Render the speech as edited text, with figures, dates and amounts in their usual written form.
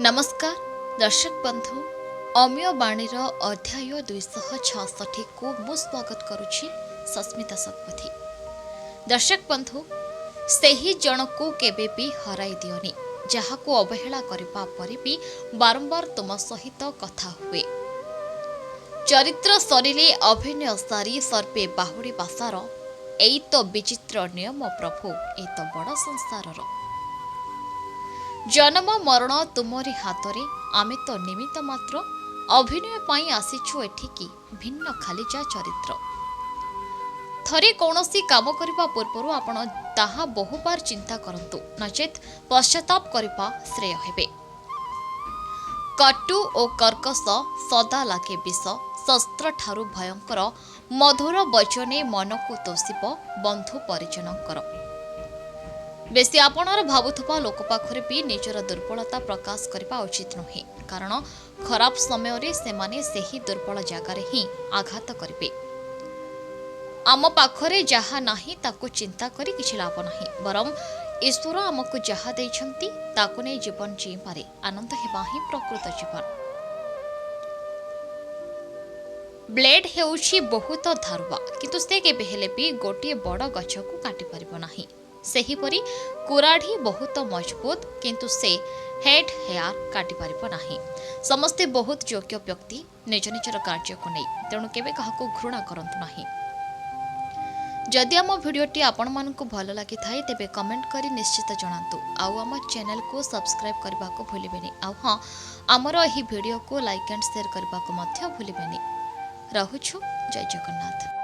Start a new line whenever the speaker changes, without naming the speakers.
नमस्कार दर्शक बंधु अमीय बाणीर अध्याय 266 को मु स्वागत करुछि सस्मिता शतपथी। दर्शक बंधु सेही जन को केबे भी हराई दियोनी जहाको अवहेला करिपा परे भी बारंबार तुम सहित कथा हुए। चरित्र सरिले अभिनय सारी सर्पे बाहुड़ी बासार एई तो विचित्र नियम प्रभु ए तो बड़ संसारर। जन्म मरण तुमरी हातरे आमे तो निमित्त मात्र अभिनय पाई आसीछु एठिकी भिन्न खालिजा चरित्र। थरे कौनसी काम करिबा पूर्वरु आपण ताहा बहुबार चिंता करंतु नचेत पश्चाताप करिबा श्रेय हेबे। कटु ओ कर्कश सदा लागे विष शस्त्र ठारु भयंकर मधुर वचने मन को तोषिब बंधु परिजनकर। बेसी आपणर भावुथबा लोक पाखरे भी निजर दुर्बलता प्रकाश करबा उचित नुहे, कारण खराब समय रे सेमाने सेही दुर्बल जगारे ही आघात करिबे। आम पाखरे जहा नाही ताकु चिंता करी किछि लाभ नाही, बरम ईश्वर आमको जहा दैछंती ताकु नै जीवन जी पारे आनंद हेबा ही प्रकृत जीवन। ब्लेड हेउछि बहुत धारुवा, किंतु से केबे हेले भी गोटिए बड़ गछ को काटि परिबो नाही। सेहीपरि कुराढ़ी बहुत मजबूत, किंतु से हेड हेयर काटि पारिबो नाही। समस्ते बहुत योग्य व्यक्ति निज निजर कार्य को नहीं, तेणु केबे काहाको घृणा करंतु नाही। जदि आम भिडियोटी आपण मानकु भल लागि थाए तेबे कमेंट करी निश्चित जणांतु। आउ आम चैनल को सब्सक्राइब करबा को भूलिबेनी। आउ हां हमर एही वीडियो को लाइक एंड शेयर करबा को मध्य भूलिबेनी। रहुछु जय जगन्नाथ।